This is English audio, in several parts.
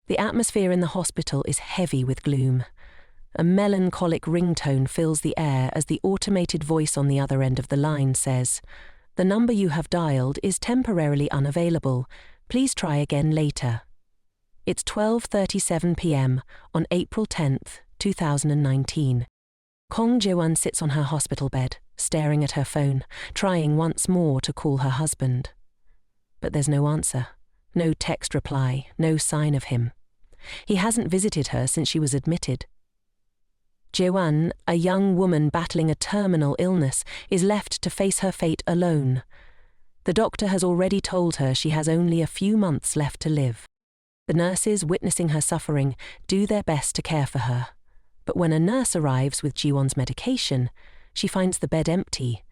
The atmosphere in the hospital is heavy with gloom. A melancholic ringtone fills the air as the automated voice on the other end of the line says, "The number you have dialed is temporarily unavailable. Please try again later." It's 12:37 p.m. on April 10th, 2019. Kong Jiwon sits on her hospital bed, staring at her phone, trying once more to call her husband. But there's no answer, no text reply, no sign of him. He hasn't visited her since she was admitted. Jiwon, a young woman battling a terminal illness, is left to face her fate alone. The doctor has already told her she has only a few months left to live. The nurses, witnessing her suffering, do their best to care for her. But when a nurse arrives with Jiwon's medication, she finds the bed empty.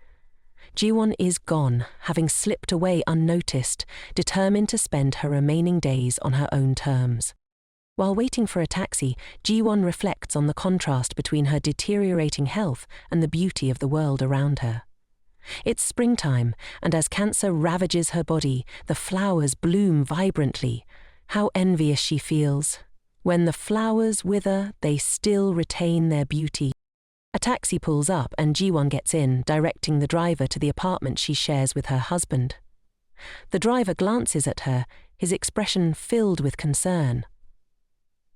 Jiwon is gone, having slipped away unnoticed, determined to spend her remaining days on her own terms. While waiting for a taxi, Jiwon reflects on the contrast between her deteriorating health and the beauty of the world around her. It's springtime, and as cancer ravages her body, the flowers bloom vibrantly. How envious she feels. When the flowers wither, they still retain their beauty. A taxi pulls up and Jiwon gets in, directing the driver to the apartment she shares with her husband. The driver glances at her, his expression filled with concern.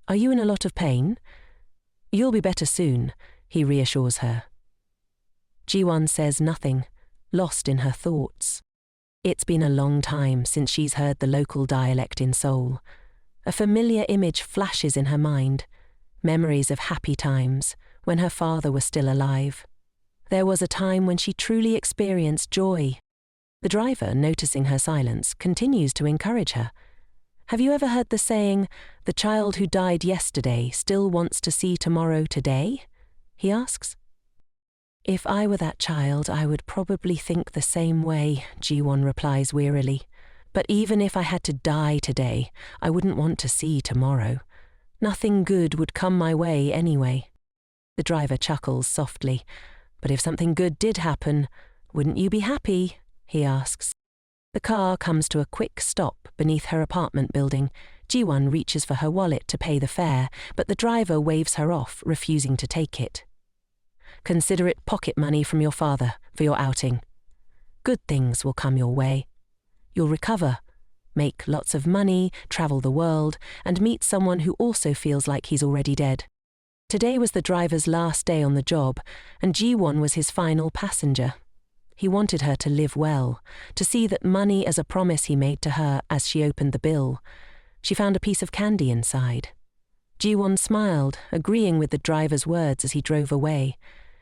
"Are you in a lot of pain?" "You'll be better soon," he reassures her. Jiwon says nothing, lost in her thoughts. It's been a long time since she's heard the local dialect in Seoul. A familiar image flashes in her mind, memories of happy times, when her father was still alive. There was a time when she truly experienced joy. The driver, noticing her silence, continues to encourage her. "Have you ever heard the saying, 'The child who died yesterday still wants to see tomorrow today'?" he asks. "If I were that child, I would probably think the same way," Jiwon replies wearily. "But even if I had to die today, I wouldn't want to see tomorrow. Nothing good would come my way anyway." The driver chuckles softly. "But if something good did happen, wouldn't you be happy?" he asks. The car comes to a quick stop beneath her apartment building. Jiwon reaches for her wallet to pay the fare, but the driver waves her off, refusing to take it. "Consider it pocket money from your father for your outing. Good things will come your way. You'll recover, make lots of money, travel the world, and meet someone who also feels like he's already dead." Today was the driver's last day on the job, and Jiwon was his final passenger. He wanted her to live well, to see that money as a promise he made to her as she opened the bill. She found a piece of candy inside. Jiwon smiled, agreeing with the driver's words as he drove away.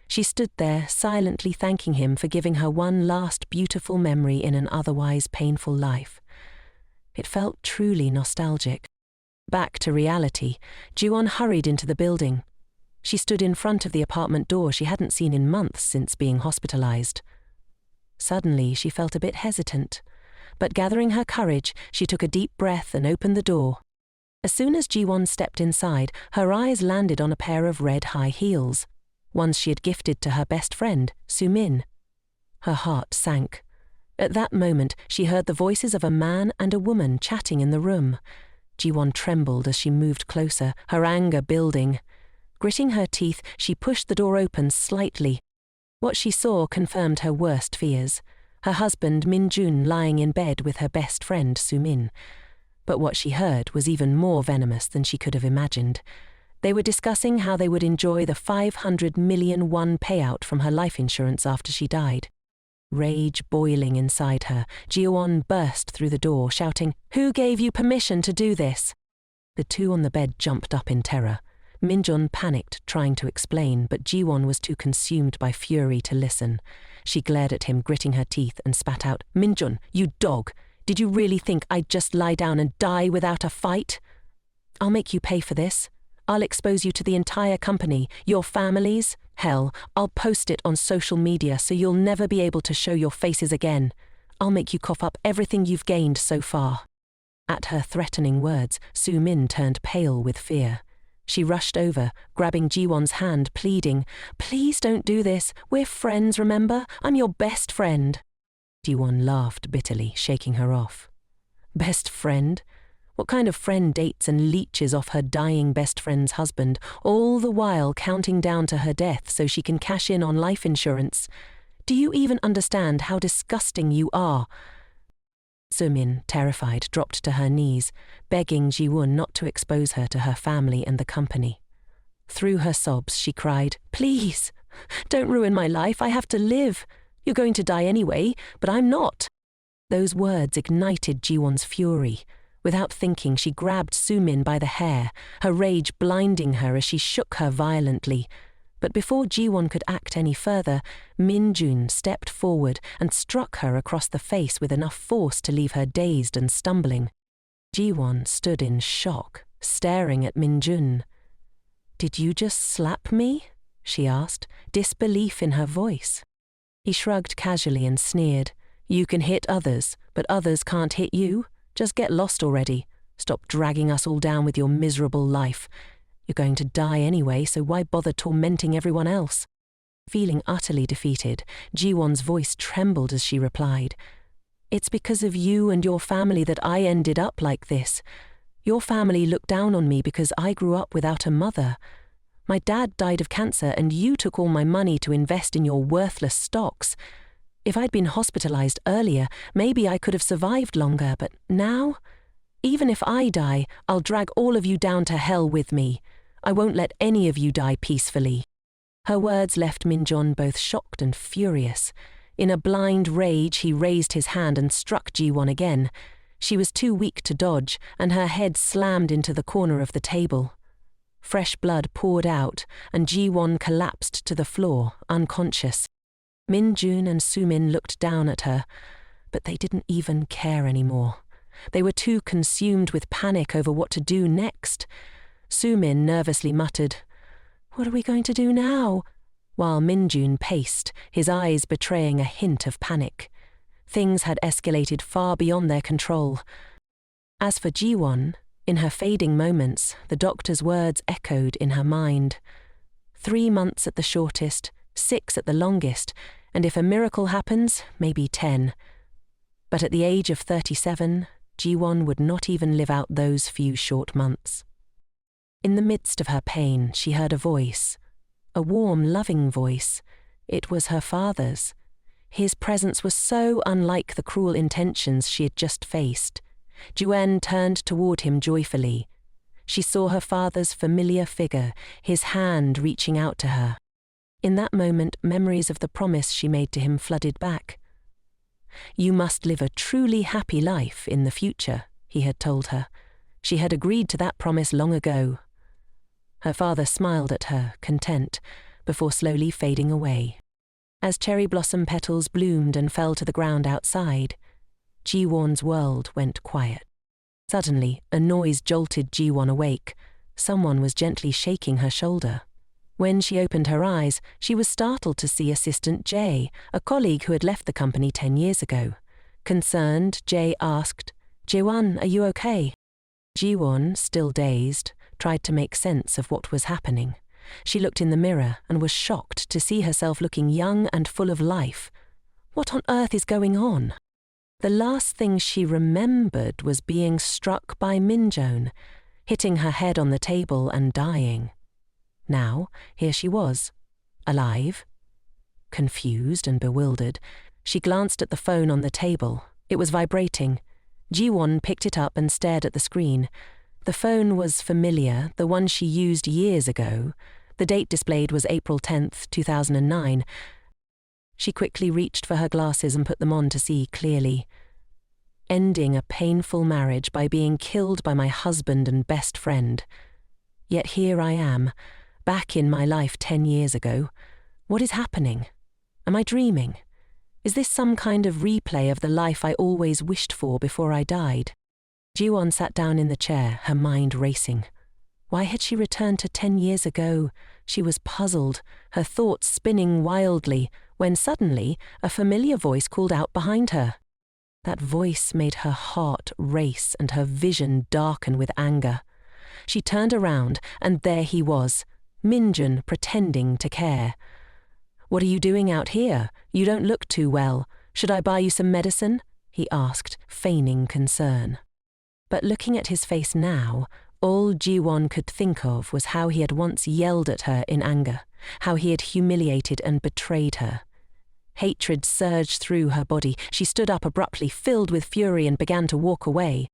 She stood there, silently thanking him for giving her one last beautiful memory in an otherwise painful life. It felt truly nostalgic. Back to reality, Jiwon hurried into the building. She stood in front of the apartment door she hadn't seen in months since being hospitalized. Suddenly, she felt a bit hesitant, but gathering her courage, she took a deep breath and opened the door. As soon as Jiwon stepped inside, her eyes landed on a pair of red high heels, ones she had gifted to her best friend, Sumin. Her heart sank. At that moment, she heard the voices of a man and a woman chatting in the room. Jiwon trembled as she moved closer, her anger building. Gritting her teeth, she pushed the door open slightly. What she saw confirmed her worst fears. Her husband, Min-jun, lying in bed with her best friend, Sumin. But what she heard was even more venomous than she could have imagined. They were discussing how they would enjoy the 500 million won payout from her life insurance after she died. Rage boiling inside her, Jiwon burst through the door, shouting, "Who gave you permission to do this?" The two on the bed jumped up in terror. Min-jun panicked, trying to explain, but Jiwon was too consumed by fury to listen. She glared at him, gritting her teeth, and spat out, "Min-jun, you dog! Did you really think I'd just lie down and die without a fight? I'll make you pay for this. I'll expose you to the entire company, your families. Hell, I'll post it on social media so you'll never be able to show your faces again. I'll make you cough up everything you've gained so far." At her threatening words, Sumin turned pale with fear. She rushed over, grabbing Jiwon's hand, pleading, "Please don't do this. We're friends, remember? I'm your best friend." Jiwon laughed bitterly, shaking her off. "Best friend? What kind of friend dates and leeches off her dying best friend's husband, all the while counting down to her death so she can cash in on life insurance? Do you even understand how disgusting you are? Sumin, terrified, dropped to her knees, begging Ji-won not to expose her to her family and the company. Through her sobs, she cried, "Please, don't ruin my life. I have to live. You're going to die anyway, but I'm not." Those words ignited Ji-won's fury. Without thinking, she grabbed Sumin by the hair, her rage blinding her as she shook her violently. But before Ji-won could act any further, Min-jun stepped forward and struck her across the face with enough force to leave her dazed and stumbling. Ji-won stood in shock, staring at Min-jun. "Did you just slap me?" she asked, disbelief in her voice. He shrugged casually and sneered. "You can hit others, but others can't hit you. Just get lost already. Stop dragging us all down with your miserable life. You're going to die anyway, so why bother tormenting everyone else?" Feeling utterly defeated, Ji-won's voice trembled as she replied, "It's because of you and your family that I ended up like this. Your family looked down on me because I grew up without a mother. My dad died of cancer and you took all my money to invest in your worthless stocks. If I'd been hospitalized earlier, maybe I could have survived longer, but now? Even if I die, I'll drag all of you down to hell with me. I won't let any of you die peacefully." Her words left Min-jun both shocked and furious. In a blind rage, he raised his hand and struck Ji-won again. She was too weak to dodge, and her head slammed into the corner of the table. Fresh blood poured out, and Ji-won collapsed to the floor, unconscious. Min-jun and Sumin looked down at her, but they didn't even care anymore. They were too consumed with panic over what to do next. Sumin nervously muttered, "What are we going to do now?" while Min-jun paced, his eyes betraying a hint of panic. Things had escalated far beyond their control. As for Ji-won, in her fading moments, the doctor's words echoed in her mind. 3 months at the shortest, 6 at the longest, and if a miracle happens, maybe 10. But at the age of 37, Ji-won would not even live out those few short months. In the midst of her pain, she heard a voice. A warm, loving voice. It was her father's. His presence was so unlike the cruel intentions she had just faced. Juen turned toward him joyfully. She saw her father's familiar figure, his hand reaching out to her. In that moment, memories of the promise she made to him flooded back. "You must live a truly happy life in the future," he had told her. She had agreed to that promise long ago. Her father smiled at her, content, before slowly fading away. As cherry blossom petals bloomed and fell to the ground outside, Ji-won's world went quiet. Suddenly, a noise jolted Ji-won awake. Someone was gently shaking her shoulder. When she opened her eyes, she was startled to see Assistant Jae, a colleague who had left the company 10 years ago. Concerned, Jae asked, "Ji-won, are you okay?" Ji-won, still dazed, tried to make sense of what was happening. She looked in the mirror and was shocked to see herself looking young and full of life. What on earth is going on? The last thing she remembered was being struck by Min-jun, hitting her head on the table and dying. Now, here she was, alive. Confused and bewildered, she glanced at the phone on the table. It was vibrating. Ji-won picked it up and stared at the screen. The phone was familiar, the one she used years ago. The date displayed was April 10th, 2009. She quickly reached for her glasses and put them on to see clearly. "Ending a painful marriage by being killed by my husband and best friend. Yet here I am, back in my life 10 years ago. What is happening? Am I dreaming? Is this some kind of replay of the life I always wished for before I died?" Ji-won sat down in the chair, her mind racing. Why had she returned to 10 years ago? She was puzzled, her thoughts spinning wildly, when suddenly a familiar voice called out behind her. That voice made her heart race and her vision darken with anger. She turned around, and there he was, Min-jun pretending to care. "What are you doing out here? You don't look too well. Should I buy you some medicine?" he asked, feigning concern. But looking at his face now, all Ji-won could think of was how he had once yelled at her in anger, how he had humiliated and betrayed her. Hatred surged through her body. She stood up abruptly, filled with fury, and began to walk away.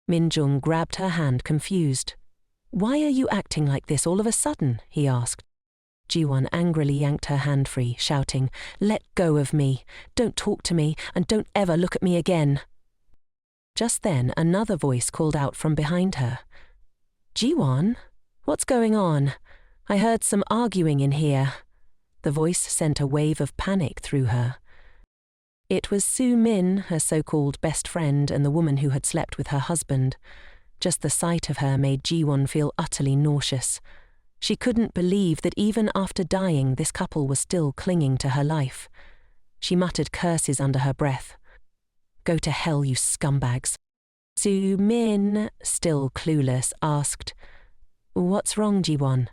Min-jung grabbed her hand, confused. "Why are you acting like this all of a sudden?" he asked. Ji-won angrily yanked her hand free, shouting, "Let go of me! Don't talk to me, and don't ever look at me again!" Just then, another voice called out from behind her. "Ji-won, what's going on? I heard some arguing in here." The voice sent a wave of panic through her. It was Su-min, her so-called best friend and the woman who had slept with her husband. Just the sight of her made Ji-won feel utterly nauseous. She couldn't believe that even after dying, this couple was still clinging to her life. She muttered curses under her breath. "Go to hell, you scumbags." Su-min, still clueless, asked, "What's wrong, Ji-won?"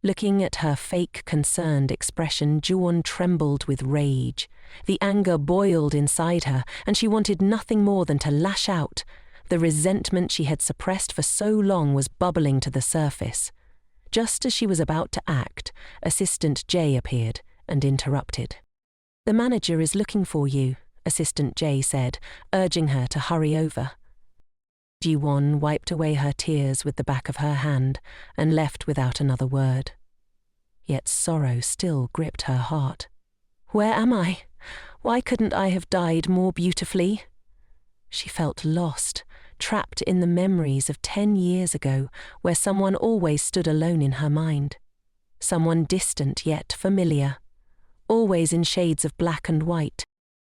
Looking at her fake, concerned expression, Ji-won trembled with rage. The anger boiled inside her, and she wanted nothing more than to lash out. The resentment she had suppressed for so long was bubbling to the surface. Just as she was about to act, Assistant J appeared and interrupted. "The manager is looking for you," Assistant J said, urging her to hurry over. Ji-won wiped away her tears with the back of her hand and left without another word. Yet sorrow still gripped her heart. "Where am I? Why couldn't I have died more beautifully?" She felt lost, trapped in the memories of 10 years ago, where someone always stood alone in her mind. Someone distant yet familiar, always in shades of black and white.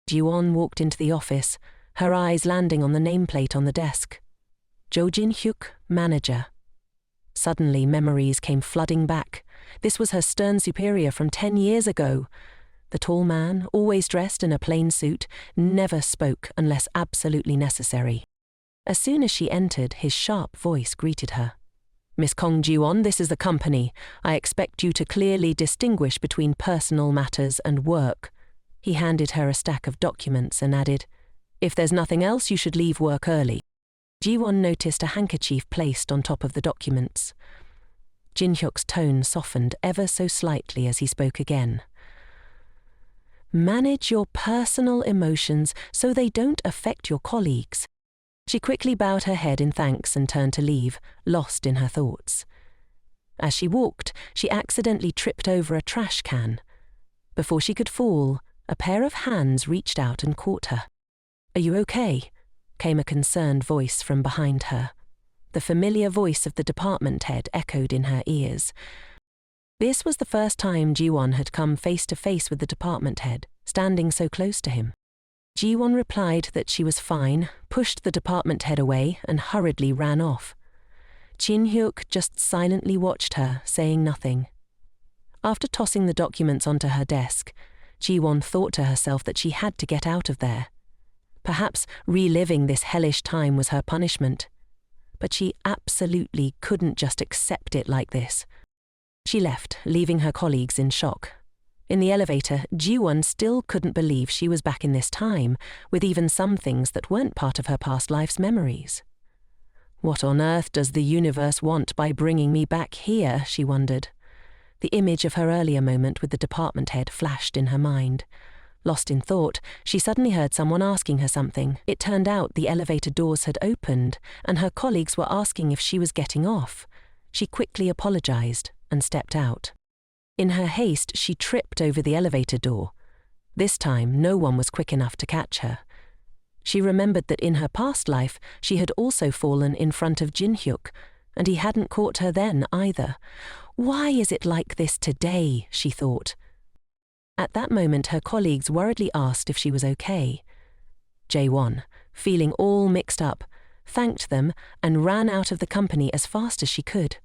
Ji-won walked into the office, her eyes landing on the nameplate on the desk. Jo Jin-hyuk, manager. Suddenly memories came flooding back. This was her stern superior from 10 years ago. The tall man, always dressed in a plain suit, never spoke unless absolutely necessary. As soon as she entered, his sharp voice greeted her. "Miss Kong Ji-won, this is the company. I expect you to clearly distinguish between personal matters and work." He handed her a stack of documents and added, "If there's nothing else, you should leave work early." Ji-won noticed a handkerchief placed on top of the documents. Jin-hyuk's tone softened ever so slightly as he spoke again. "Manage your personal emotions so they don't affect your colleagues." She quickly bowed her head in thanks and turned to leave, lost in her thoughts. As she walked, she accidentally tripped over a trash can. Before she could fall, a pair of hands reached out and caught her. "Are you okay?" came a concerned voice from behind her. The familiar voice of the department head echoed in her ears. This was the first time Ji-won had come face to face with the department head, standing so close to him. Ji-won replied that she was fine, pushed the department head away, and hurriedly ran off. Jin-hyuk just silently watched her, saying nothing. After tossing the documents onto her desk, Ji-won thought to herself that she had to get out of there. Perhaps reliving this hellish time was her punishment. But she absolutely couldn't just accept it like this. She left, leaving her colleagues in shock. In the elevator, Ji-won still couldn't believe she was back in this time, with even some things that weren't part of her past life's memories. What on earth does the universe want by bringing me back here, she wondered. The image of her earlier moment with the department head flashed in her mind. Lost in thought, she suddenly heard someone asking her something. It turned out the elevator doors had opened, and her colleagues were asking if she was getting off. She quickly apologized and stepped out. In her haste, she tripped over the elevator door. This time, no one was quick enough to catch her. She remembered that in her past life, she had also fallen in front of Jin-hyuk, and he hadn't caught her then either. Why is it like this today, she thought. At that moment, her colleagues worriedly asked if she was okay. Jae-won, feeling all mixed up, thanked them and ran out of the company as fast as she could.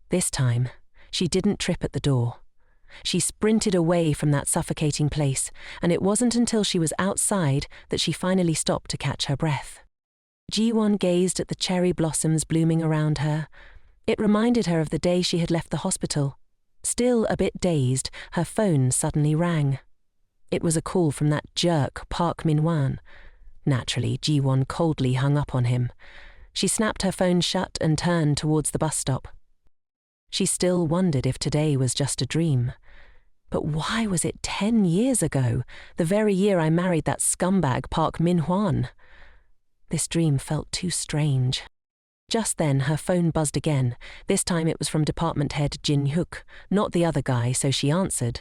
This time, she didn't trip at the door. She sprinted away from that suffocating place, and it wasn't until she was outside that she finally stopped to catch her breath. Ji-won gazed at the cherry blossoms blooming around her. It reminded her of the day she had left the hospital. Still a bit dazed, her phone suddenly rang. It was a call from that jerk Park Min-wan. Naturally, Ji-won coldly hung up on him. She snapped her phone shut and turned towards the bus stop. She still wondered if today was just a dream. But why was it 10 years ago, the very year I married that scumbag Park Min-hwan? This dream felt too strange. Just then, her phone buzzed again. This time it was from department head Jin-hyuk, not the other guy, so she answered.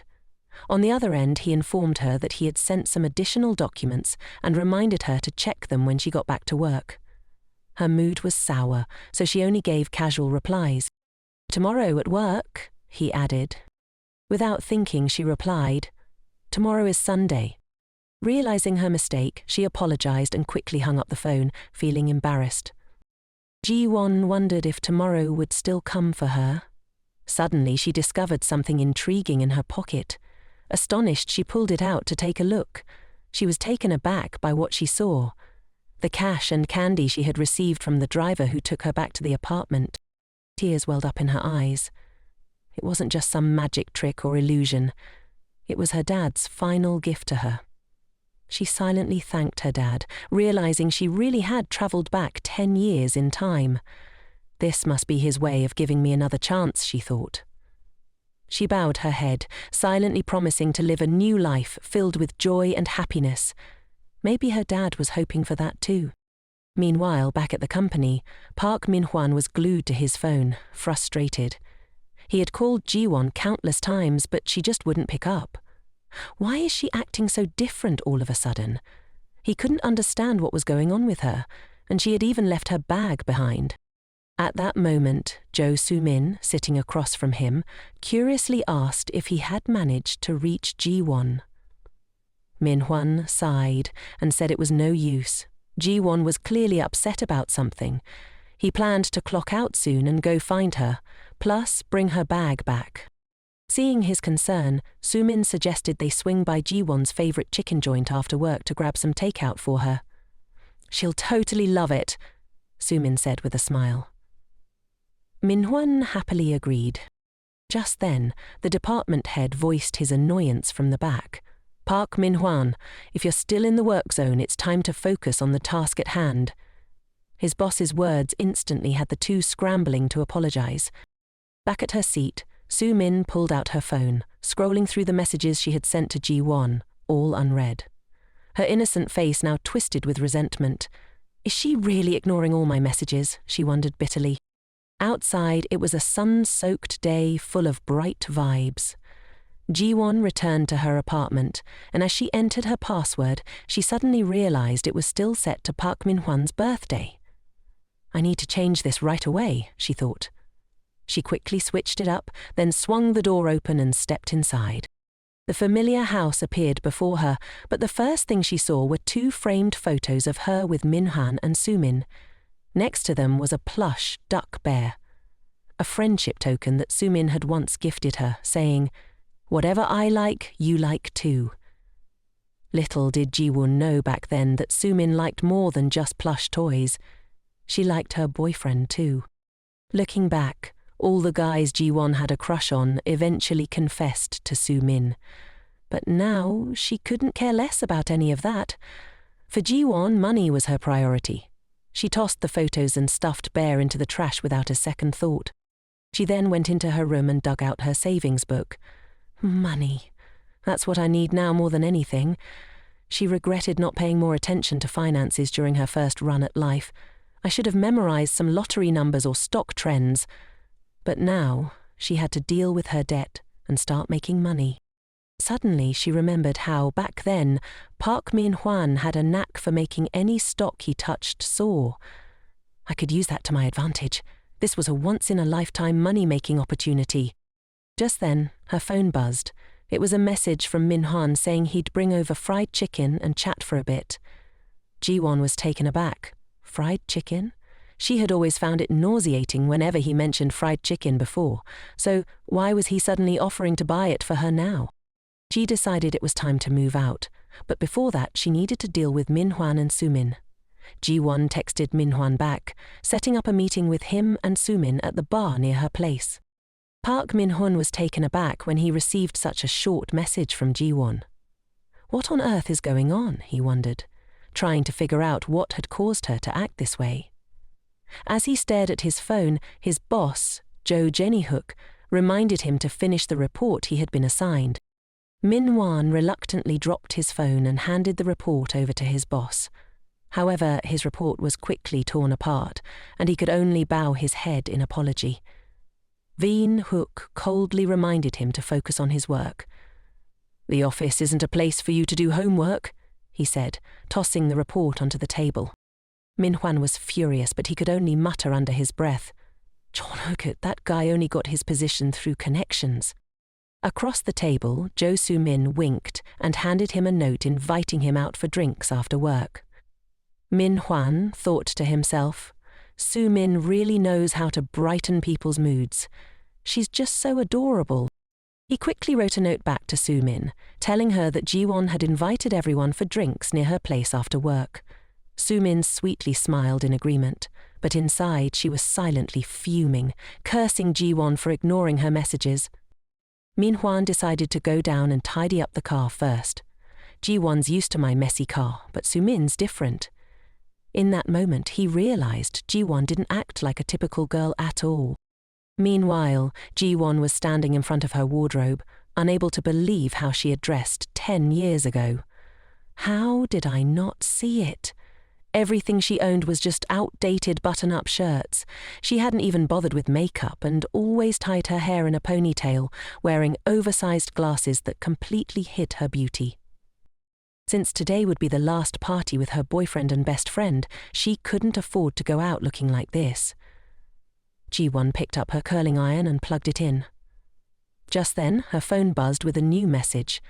On the other end, he informed her that he had sent some additional documents and reminded her to check them when she got back to work. Her mood was sour, so she only gave casual replies. "Tomorrow at work," he added. Without thinking, she replied, "Tomorrow is Sunday." Realizing her mistake, she apologized and quickly hung up the phone, feeling embarrassed. Ji-won wondered if tomorrow would still come for her. Suddenly, she discovered something intriguing in her pocket. Astonished, she pulled it out to take a look. She was taken aback by what she saw. The cash and candy she had received from the driver who took her back to the apartment. Tears welled up in her eyes. It wasn't just some magic trick or illusion. It was her dad's final gift to her. She silently thanked her dad, realizing she really had travelled back 10 years in time. This must be his way of giving me another chance, she thought. She bowed her head, silently promising to live a new life filled with joy and happiness. Maybe her dad was hoping for that too. Meanwhile, back at the company, Park Min-hwan was glued to his phone, frustrated. He had called Ji-won countless times, but she just wouldn't pick up. Why is she acting so different all of a sudden? He couldn't understand what was going on with her, and she had even left her bag behind. At that moment, Jo Soo-min, sitting across from him, curiously asked if he had managed to reach Ji-won. Min-hwan sighed and said it was no use. Ji-won was clearly upset about something. He planned to clock out soon and go find her, plus bring her bag back. Seeing his concern, Soo-min suggested they swing by Ji-won's favourite chicken joint after work to grab some takeout for her. "She'll totally love it," Soo-min said with a smile. Min-hwan happily agreed. Just then, the department head voiced his annoyance from the back. "Park Min-hwan, if you're still in the work zone, it's time to focus on the task at hand." His boss's words instantly had the two scrambling to apologize. Back at her seat, Soo-min pulled out her phone, scrolling through the messages she had sent to Ji-won, all unread. Her innocent face now twisted with resentment. Is she really ignoring all my messages? She wondered bitterly. Outside, it was a sun-soaked day full of bright vibes. Ji-won returned to her apartment, and as she entered her password, she suddenly realized it was still set to Park Min-hwan's birthday. "I need to change this right away," she thought. She quickly switched it up, then swung the door open and stepped inside. The familiar house appeared before her, but the first thing she saw were two framed photos of her with Min-hwan and Soo-min. Next to them was a plush duck bear, a friendship token that Soo-min had once gifted her, saying, "Whatever I like, you like too." Little did Ji-won know back then that Soo-min liked more than just plush toys. She liked her boyfriend too. Looking back, all the guys Ji-won had a crush on eventually confessed to Soo-min. But now she couldn't care less about any of that. For Ji-won, money was her priority. She tossed the photos and stuffed bear into the trash without a second thought. She then went into her room and dug out her savings book. Money. That's what I need now more than anything. She regretted not paying more attention to finances during her first run at life. I should have memorized some lottery numbers or stock trends. But now she had to deal with her debt and start making money. Suddenly she remembered how, back then, Park Min-hwan had a knack for making any stock he touched soar. I could use that to my advantage. This was a once-in-a-lifetime money-making opportunity. Just then, her phone buzzed. It was a message from Min-hwan saying he'd bring over fried chicken and chat for a bit. Ji-won was taken aback. Fried chicken? She had always found it nauseating whenever he mentioned fried chicken before, so why was he suddenly offering to buy it for her now? She decided it was time to move out, but before that she needed to deal with Min-hwan and Soo-min. Ji-won texted Min-hwan back, setting up a meeting with him and Soo-min at the bar near her place. Park Min-hwan was taken aback when he received such a short message from Ji-won. What on earth is going on, he wondered. trying to figure out what had caused her to act this way. As he stared at his phone, his boss, Joe Jennyhook, reminded him to finish the report he had been assigned. Min-hwan reluctantly dropped his phone and handed the report over to his boss. However, his report was quickly torn apart, and he could only bow his head in apology. Veen Hook coldly reminded him to focus on his work. "The office isn't a place for you to do homework," he said, tossing the report onto the table. Min-hwan was furious, but he could only mutter under his breath, "John Hookett, that guy only got his position through connections." Across the table, Jo Soo-min winked and handed him a note inviting him out for drinks after work. Min-hwan thought to himself, Soo-min really knows how to brighten people's moods. She's just so adorable. He quickly wrote a note back to Soo-min, telling her that Ji-won had invited everyone for drinks near her place after work. Soo-min sweetly smiled in agreement, but inside she was silently fuming, cursing Ji-won for ignoring her messages. Min-hwan decided to go down and tidy up the car first. Ji-won's used to my messy car, but Soo-min's different. In that moment, he realized Ji-won didn't act like a typical girl at all. Meanwhile, Ji-won was standing in front of her wardrobe, unable to believe how she had dressed 10 years ago. How did I not see it? Everything she owned was just outdated button-up shirts. She hadn't even bothered with makeup and always tied her hair in a ponytail, wearing oversized glasses that completely hid her beauty. Since today would be the last party with her boyfriend and best friend, she couldn't afford to go out looking like this. Ji-won picked up her curling iron and plugged it in. Just then, her phone buzzed with a new message,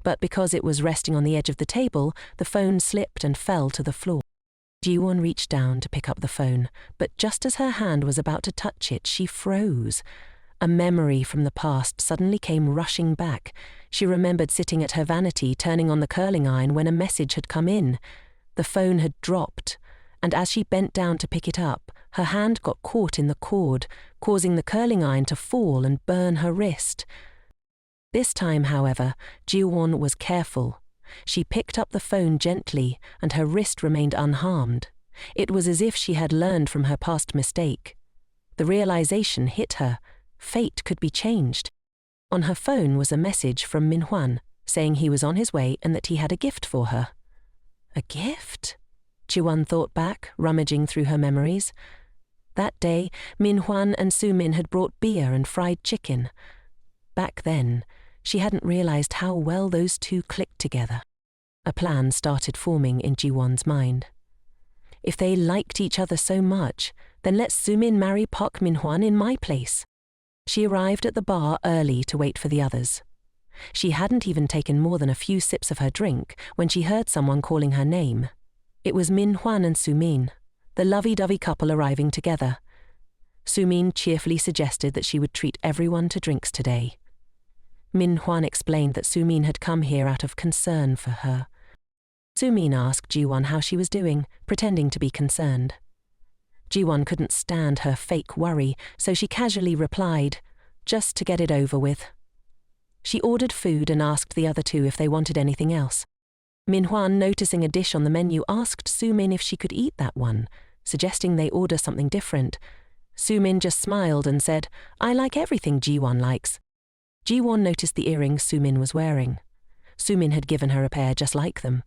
but because it was resting on the edge of the table, the phone slipped and fell to the floor. Ji-won reached down to pick up the phone, but just as her hand was about to touch it, she froze. A memory from the past suddenly came rushing back. She remembered sitting at her vanity, turning on the curling iron when a message had come in. The phone had dropped, and as she bent down to pick it up, her hand got caught in the cord, causing the curling iron to fall and burn her wrist. This time, however, Ji-won was careful. She picked up the phone gently, and her wrist remained unharmed. It was as if she had learned from her past mistake. The realization hit her. Fate could be changed. On her phone was a message from Min-hwan, saying he was on his way and that he had a gift for her. A gift? Ji-won thought back, rummaging through her memories. That day, Min-hwan and Soo-min had brought beer and fried chicken. Back then, she hadn't realized how well those two clicked together. A plan started forming in Ji-won's mind. If they liked each other so much, then let Soo-min marry Park Min-hwan in my place. She arrived at the bar early to wait for the others. She hadn't even taken more than a few sips of her drink when she heard someone calling her name. It was Min-hwan and Soo-min, the lovey-dovey couple arriving together. Soo-min cheerfully suggested that she would treat everyone to drinks today. Min-hwan explained that Soo-min had come here out of concern for her. Soo-min asked Ji-won how she was doing, pretending to be concerned. Ji-won couldn't stand her fake worry, so she casually replied, "Just to get it over with." She ordered food and asked the other two if they wanted anything else. Min-hwan, noticing a dish on the menu, asked Soo-min if she could eat that one, suggesting they order something different. Soo-min just smiled and said, "I like everything Ji-won likes." Ji-won noticed the earrings Soo-min was wearing. Soo-min had given her a pair just like them,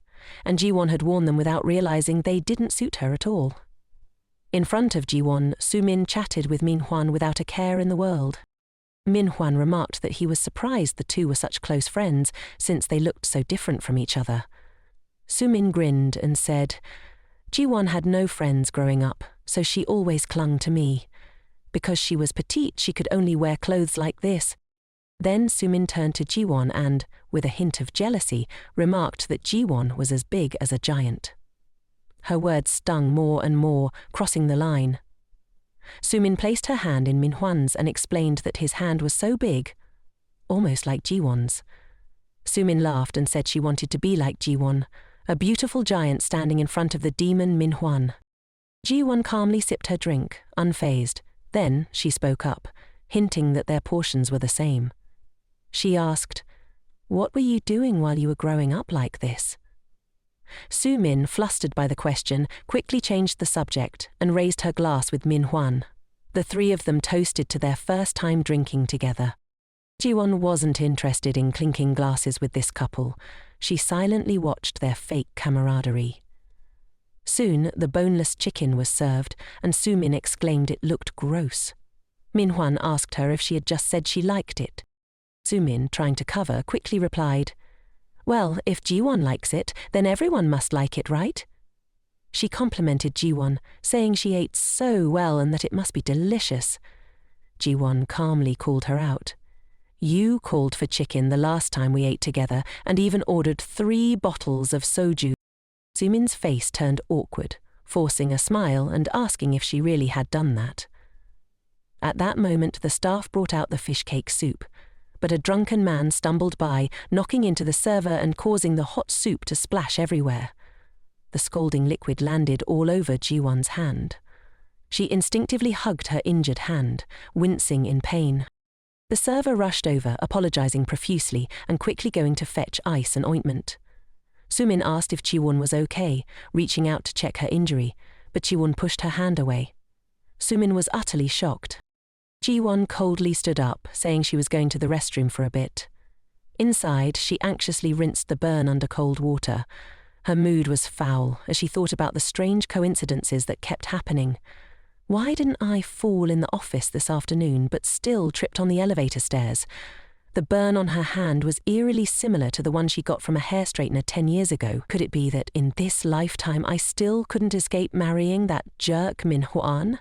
and Ji-won had worn them without realizing they didn't suit her at all. In front of Ji-won, Soo-min chatted with Min-hwan without a care in the world. Min-hwan remarked that he was surprised the two were such close friends since they looked so different from each other. Soo-min grinned and said, "Ji-won had no friends growing up, so she always clung to me. Because she was petite, she could only wear clothes like this." Then Soo-min turned to Ji-won and, with a hint of jealousy, remarked that Ji-won was as big as a giant. Her words stung more and more, crossing the line. Soo-min placed her hand in Min-hwan's and explained that his hand was so big, almost like Ji-won's. Soo-min laughed and said she wanted to be like Ji-won, a beautiful giant standing in front of the demon Min-hwan. Ji-won calmly sipped her drink, unfazed. Then she spoke up, hinting that their portions were the same. She asked, "What were you doing while you were growing up like this?" Su-min, flustered by the question, quickly changed the subject and raised her glass with Min-hwan. The three of them toasted to their first time drinking together. Ji-won wasn't interested in clinking glasses with this couple. She silently watched their fake camaraderie. Soon, the boneless chicken was served, and Su-min exclaimed it looked gross. Min-hwan asked her if she had just said she liked it. Su-min, trying to cover, quickly replied, "Well, if Ji-won likes it, then everyone must like it, right?" She complimented Ji-won, saying she ate so well and that it must be delicious. Ji-won calmly called her out. "You called for chicken the last time we ate together and even ordered 3 bottles of soju." Su-min's face turned awkward, forcing a smile and asking if she really had done that. At that moment, the staff brought out the fish cake soup, but a drunken man stumbled by, knocking into the server and causing the hot soup to splash everywhere. The scalding liquid landed all over Ji-won's hand. She instinctively hugged her injured hand, wincing in pain. The server rushed over, apologizing profusely and quickly going to fetch ice and ointment. Su-min asked if Ji-won was okay, reaching out to check her injury, but Ji-won pushed her hand away. Su-min was utterly shocked. Ji-won coldly stood up, saying she was going to the restroom for a bit. Inside, she anxiously rinsed the burn under cold water. Her mood was foul as she thought about the strange coincidences that kept happening. Why didn't I fall in the office this afternoon but still tripped on the elevator stairs? The burn on her hand was eerily similar to the one she got from a hair straightener 10 years ago. Could it be that in this lifetime I still couldn't escape marrying that jerk Min-hwan?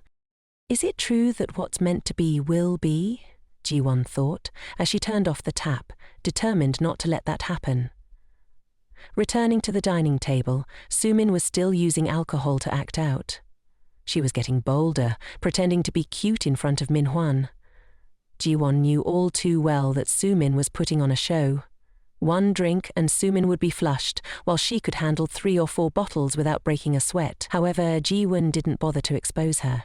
Is it true that what's meant to be will be? Ji-won thought, as she turned off the tap, determined not to let that happen. Returning to the dining table, Su-min was still using alcohol to act out. She was getting bolder, pretending to be cute in front of Min-hwan. Ji-won knew all too well that Su-min was putting on a show. 1 drink and Su-min would be flushed, while she could handle 3 or 4 bottles without breaking a sweat. However, Ji-won didn't bother to expose her.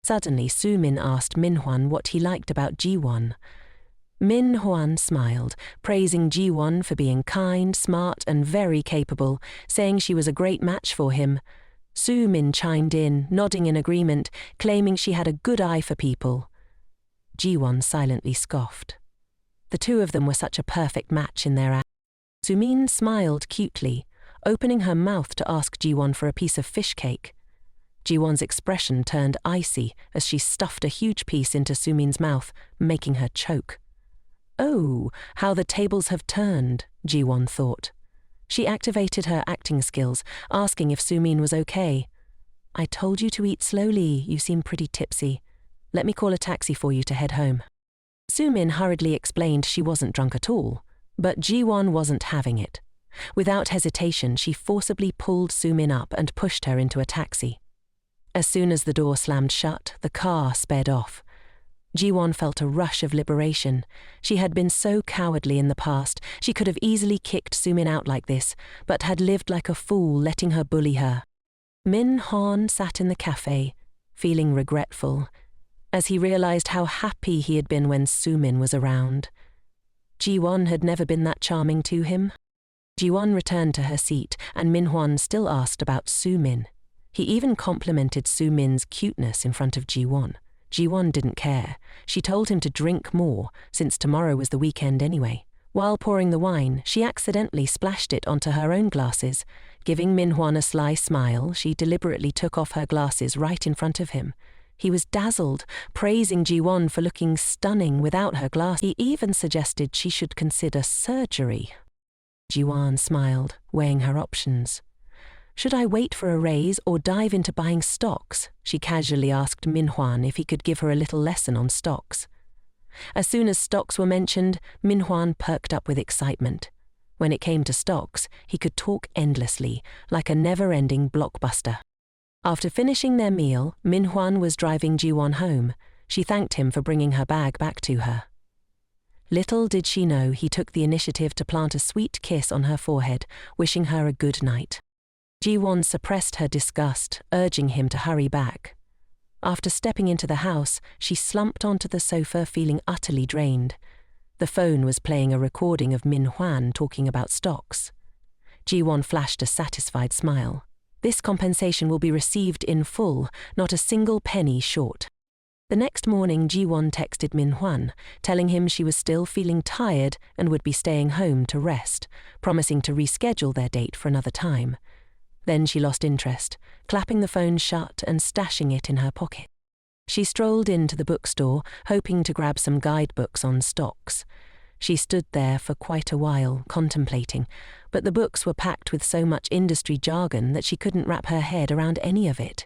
Suddenly, Su-min asked Min-hwan what he liked about Ji-won. Min-hwan smiled, praising Ji-won for being kind, smart, and very capable, saying she was a great match for him. Su-min chimed in, nodding in agreement, claiming she had a good eye for people. Ji-won silently scoffed. The two of them were such a perfect match in their act. Su-min smiled cutely, opening her mouth to ask Ji-won for a piece of fish cake. Ji-won's expression turned icy as she stuffed a huge piece into Su-min's mouth, making her choke. Oh, how the tables have turned, Ji-won thought. She activated her acting skills, asking if Su-min was okay. "I told you to eat slowly, you seem pretty tipsy. Let me call a taxi for you to head home." Su-min hurriedly explained she wasn't drunk at all, but Ji-won wasn't having it. Without hesitation, she forcibly pulled Su-min up and pushed her into a taxi. As soon as the door slammed shut, the car sped off. Ji-won felt a rush of liberation. She had been so cowardly in the past, she could have easily kicked Su-min out like this, but had lived like a fool letting her bully her. Min-hwan sat in the cafe, feeling regretful, as he realized how happy he had been when Su-min was around. Ji-won had never been that charming to him. Ji-won returned to her seat, and Min-hwan still asked about Su-min. He even complimented Su-min's cuteness in front of Ji-won. Ji-won didn't care. She told him to drink more, since tomorrow was the weekend anyway. While pouring the wine, she accidentally splashed it onto her own glasses. Giving Min-hwan a sly smile, she deliberately took off her glasses right in front of him. He was dazzled, praising Ji-won for looking stunning without her glasses. He even suggested she should consider surgery. Ji-won smiled, weighing her options. "Should I wait for a raise or dive into buying stocks?" She casually asked Min-hwan if he could give her a little lesson on stocks. As soon as stocks were mentioned, Min-hwan perked up with excitement. When it came to stocks, he could talk endlessly, like a never-ending blockbuster. After finishing their meal, Min-hwan was driving Ji-won home. She thanked him for bringing her bag back to her. Little did she know he took the initiative to plant a sweet kiss on her forehead, wishing her a good night. Ji-won suppressed her disgust, urging him to hurry back. After stepping into the house, she slumped onto the sofa feeling utterly drained. The phone was playing a recording of Min-hwan talking about stocks. Ji-won flashed a satisfied smile. This compensation will be received in full, not a single penny short. The next morning, Ji-won texted Min-hwan, telling him she was still feeling tired and would be staying home to rest, promising to reschedule their date for another time. Then she lost interest, clapping the phone shut and stashing it in her pocket. She strolled into the bookstore, hoping to grab some guidebooks on stocks. She stood there for quite a while, contemplating, but the books were packed with so much industry jargon that she couldn't wrap her head around any of it.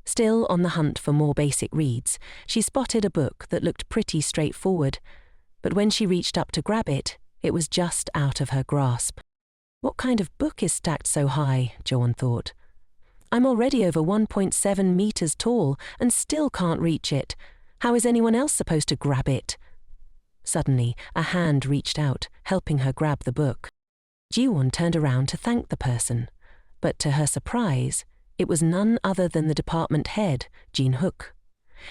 Still on the hunt for more basic reads, she spotted a book that looked pretty straightforward, but when she reached up to grab it, it was just out of her grasp. What kind of book is stacked so high, Ji-won thought. I'm already over 1.7 meters tall and still can't reach it. How is anyone else supposed to grab it? Suddenly, a hand reached out, helping her grab the book. Ji-won turned around to thank the person, but to her surprise, it was none other than the department head, Jin-hook.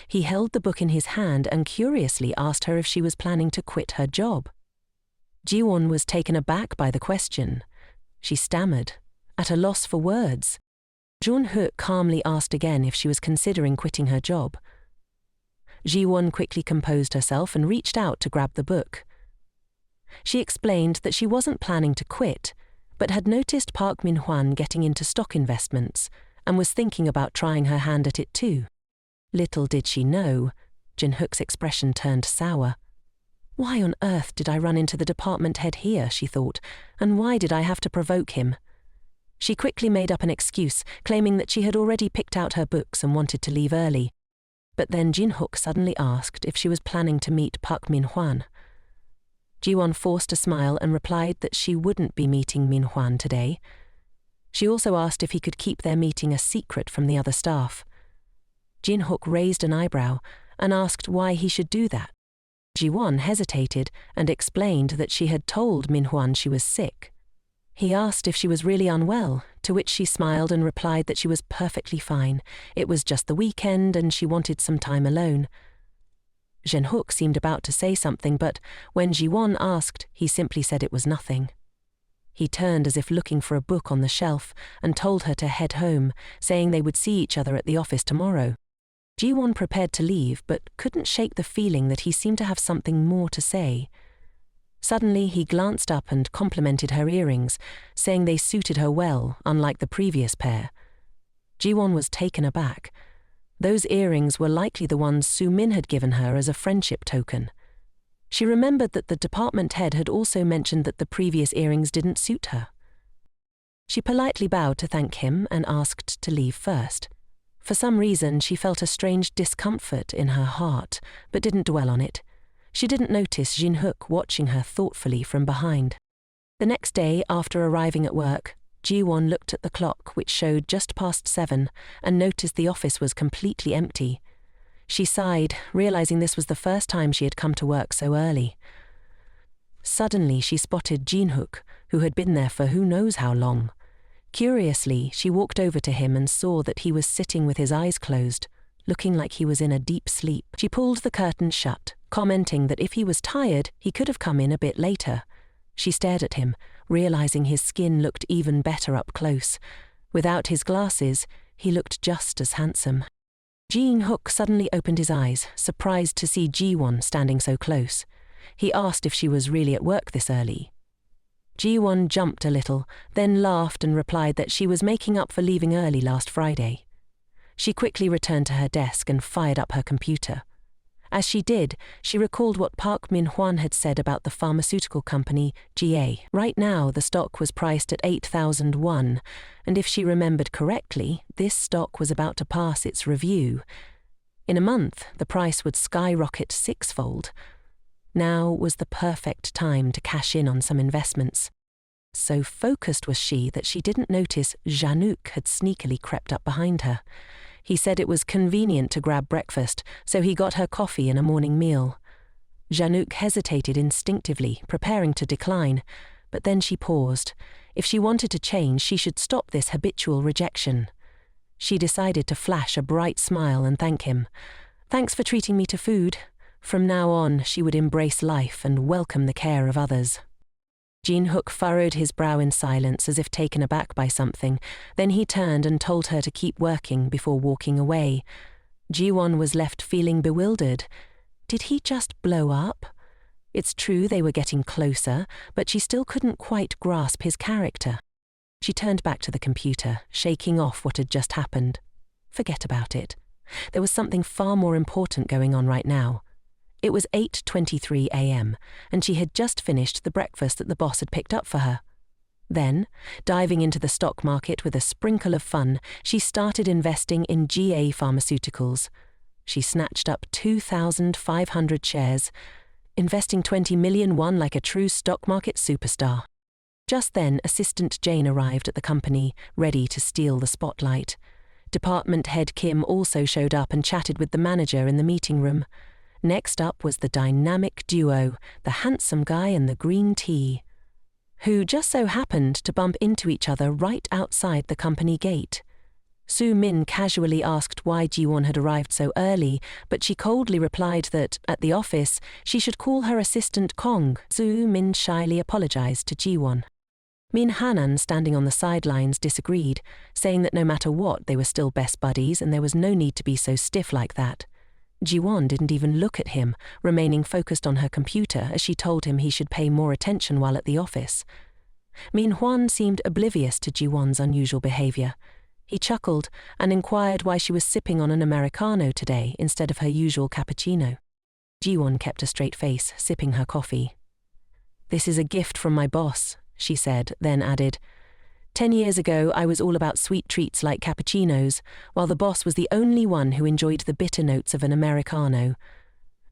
He held the book in his hand and curiously asked her if she was planning to quit her job. Ji-won was taken aback by the question. She stammered, at a loss for words. Jin-hook calmly asked again if she was considering quitting her job. Ji-won quickly composed herself and reached out to grab the book. She explained that she wasn't planning to quit, but had noticed Park Min-hwan getting into stock investments and was thinking about trying her hand at it too. Little did she know, Jin-hook's expression turned sour. Why on earth did I run into the department head here, she thought, and why did I have to provoke him? She quickly made up an excuse, claiming that she had already picked out her books and wanted to leave early. But then Jin-hook suddenly asked if she was planning to meet Park Min-hwan. Ji-won forced a smile and replied that she wouldn't be meeting Min-hwan today. She also asked if he could keep their meeting a secret from the other staff. Jin-hook raised an eyebrow and asked why he should do that. Ji-won hesitated and explained that she had told Min-hwan she was sick. He asked if she was really unwell, to which she smiled and replied that she was perfectly fine. It was just the weekend and she wanted some time alone. Jin-hook seemed about to say something, but when Ji-won asked, he simply said it was nothing. He turned as if looking for a book on the shelf and told her to head home, saying they would see each other at the office tomorrow. Ji-won prepared to leave, but couldn't shake the feeling that he seemed to have something more to say. Suddenly, he glanced up and complimented her earrings, saying they suited her well, unlike the previous pair. Ji-won was taken aback. Those earrings were likely the ones Soo-min had given her as a friendship token. She remembered that the department head had also mentioned that the previous earrings didn't suit her. She politely bowed to thank him and asked to leave first. For some reason, she felt a strange discomfort in her heart, but didn't dwell on it. She didn't notice Jin-hook watching her thoughtfully from behind. The next day, after arriving at work, Ji-won looked at the clock, which showed just past 7, and noticed the office was completely empty. She sighed, realizing this was the first time she had come to work so early. Suddenly, she spotted Jin-hook, who had been there for who knows how long. Curiously, she walked over to him and saw that he was sitting with his eyes closed, looking like he was in a deep sleep. She pulled the curtain shut, commenting that if he was tired, he could have come in a bit later. She stared at him, realizing his skin looked even better up close. Without his glasses, he looked just as handsome. Jin-hook suddenly opened his eyes, surprised to see Ji-won standing so close. He asked if she was really at work this early. Ji-won jumped a little, then laughed and replied that she was making up for leaving early last Friday. She quickly returned to her desk and fired up her computer. As she did, she recalled what Park Min-hwan had said about the pharmaceutical company, GA. Right now, the stock was priced at 8,000 won, and if she remembered correctly, this stock was about to pass its review. In a month, the price would skyrocket 6-fold. Now was the perfect time to cash in on some investments. So focused was she that she didn't notice Janook had sneakily crept up behind her. He said it was convenient to grab breakfast, so he got her coffee and a morning meal. Janook hesitated instinctively, preparing to decline, but then she paused. If she wanted to change, she should stop this habitual rejection. She decided to flash a bright smile and thank him. Thanks for treating me to food. From now on, she would embrace life and welcome the care of others. Jin-hook furrowed his brow in silence as if taken aback by something. Then he turned and told her to keep working before walking away. Ji-won was left feeling bewildered. Did he just blow up? It's true they were getting closer, but she still couldn't quite grasp his character. She turned back to the computer, shaking off what had just happened. Forget about it. There was something far more important going on right now. It was 8:23 a.m., and she had just finished the breakfast that the boss had picked up for her. Then, diving into the stock market with a sprinkle of fun, she started investing in GA Pharmaceuticals. She snatched up 2,500 shares, investing 20 million won like a true stock market superstar. Just then, Assistant Jane arrived at the company, ready to steal the spotlight. Department head Kim also showed up and chatted with the manager in the meeting room. Next up was the dynamic duo, the handsome guy and the green tea, who just so happened to bump into each other right outside the company gate. Soo-min casually asked why Ji-won had arrived so early, but she coldly replied that, at the office, she should call her assistant Kong. Soo-min shyly apologized to Ji-won. Min Hanan, standing on the sidelines, disagreed, saying that no matter what, they were still best buddies and there was no need to be so stiff like that. Ji-won didn't even look at him, remaining focused on her computer as she told him he should pay more attention while at the office. Min Hwan seemed oblivious to Ji-won's unusual behavior. He chuckled and inquired why she was sipping on an Americano today instead of her usual cappuccino. Ji-won kept a straight face, sipping her coffee. "This is a gift from my boss," she said, then added, 10 years ago, I was all about sweet treats like cappuccinos, while the boss was the only one who enjoyed the bitter notes of an Americano.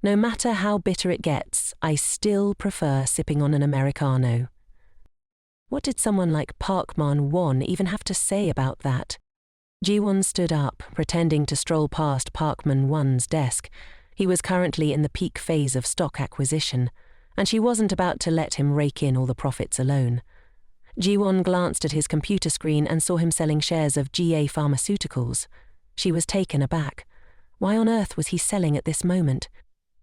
No matter how bitter it gets, I still prefer sipping on an Americano." What did someone like Park Man-won even have to say about that? Ji-won stood up, pretending to stroll past Park Man-won's desk. He was currently in the peak phase of stock acquisition, and she wasn't about to let him rake in all the profits alone. Ji-won glanced at his computer screen and saw him selling shares of GA Pharmaceuticals. She was taken aback. Why on earth was he selling at this moment?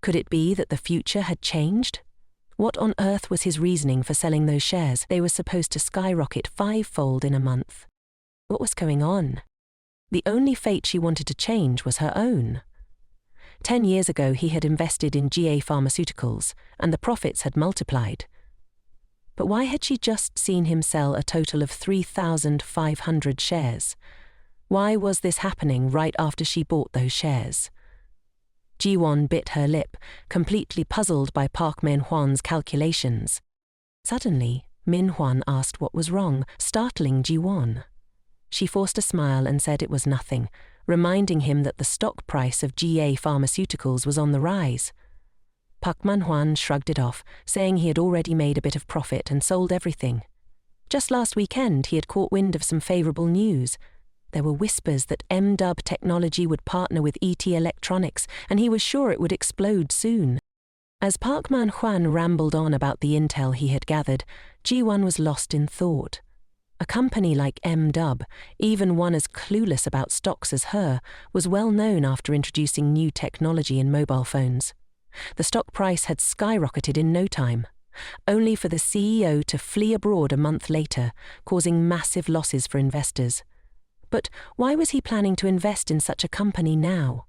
Could it be that the future had changed? What on earth was his reasoning for selling those shares? They were supposed to skyrocket 5-fold in a month. What was going on? The only fate she wanted to change was her own. 10 years ago he had invested in GA Pharmaceuticals, and the profits had multiplied. But why had she just seen him sell a total of 3,500 shares? Why was this happening right after she bought those shares? Ji-won bit her lip, completely puzzled by Park Min-hwan's calculations. Suddenly, Min-hwan asked what was wrong, startling Ji-won. She forced a smile and said it was nothing, reminding him that the stock price of GA Pharmaceuticals was on the rise. Park Man-hwan shrugged it off, saying he had already made a bit of profit and sold everything. Just last weekend he had caught wind of some favourable news. There were whispers that M-Dub technology would partner with ET Electronics, and he was sure it would explode soon. As Park Man-hwan rambled on about the intel he had gathered, Ji-won was lost in thought. A company like M-Dub, even one as clueless about stocks as her, was well known after introducing new technology in mobile phones. The stock price had skyrocketed in no time, only for the CEO to flee abroad a month later, causing massive losses for investors. But why was he planning to invest in such a company now?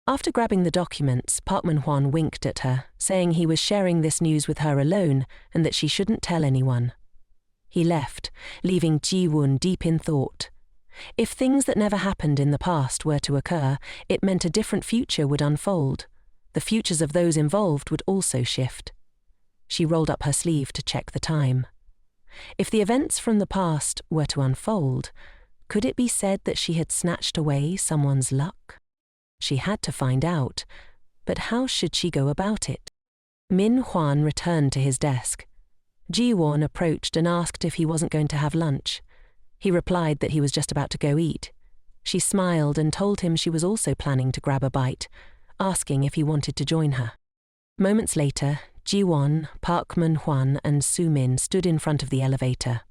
After grabbing the documents, Park Man-hwan winked at her, saying he was sharing this news with her alone and that she shouldn't tell anyone. He left, leaving Ji-won deep in thought. If things that never happened in the past were to occur, it meant a different future would unfold. The futures of those involved would also shift. She rolled up her sleeve to check the time. If the events from the past were to unfold, could it be said that she had snatched away someone's luck? She had to find out, but how should she go about it? Min-hwan returned to his desk. Ji-won approached and asked if he wasn't going to have lunch. He replied that he was just about to go eat. She smiled and told him she was also planning to grab a bite, asking if he wanted to join her. Moments later, Ji-won, Park Man-hwan and Soo-min stood in front of the elevator.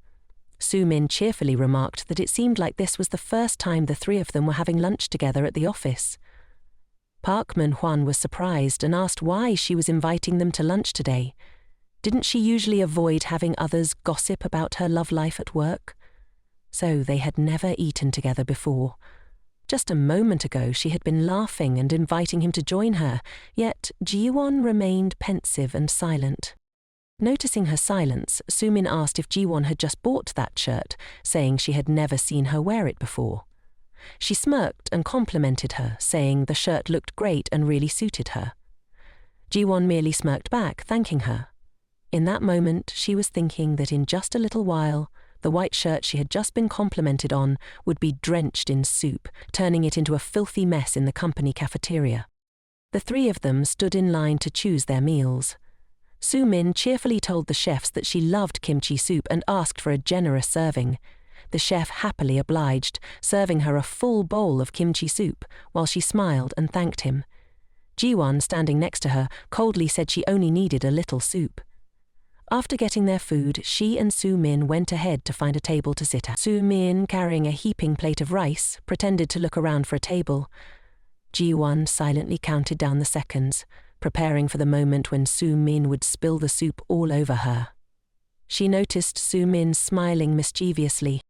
Soo-min cheerfully remarked that it seemed like this was the first time the three of them were having lunch together at the office. Park Man-hwan was surprised and asked why she was inviting them to lunch today. Didn't she usually avoid having others gossip about her love life at work? So they had never eaten together before. Just a moment ago she had been laughing and inviting him to join her, yet Ji-won remained pensive and silent. Noticing her silence, Soo-min asked if Ji-won had just bought that shirt, saying she had never seen her wear it before. She smirked and complimented her, saying the shirt looked great and really suited her. Ji-won merely smirked back, thanking her. In that moment, she was thinking that in just a little while, the white shirt she had just been complimented on would be drenched in soup, turning it into a filthy mess in the company cafeteria. The three of them stood in line to choose their meals. Soo-min cheerfully told the chefs that she loved kimchi soup and asked for a generous serving. The chef happily obliged, serving her a full bowl of kimchi soup, while she smiled and thanked him. Ji-won, standing next to her, coldly said she only needed a little soup. After getting their food, she and Soo-min went ahead to find a table to sit at. Soo-min, carrying a heaping plate of rice, pretended to look around for a table. Ji-won silently counted down the seconds, preparing for the moment when Soo-min would spill the soup all over her. She noticed Soo-min smiling mischievously,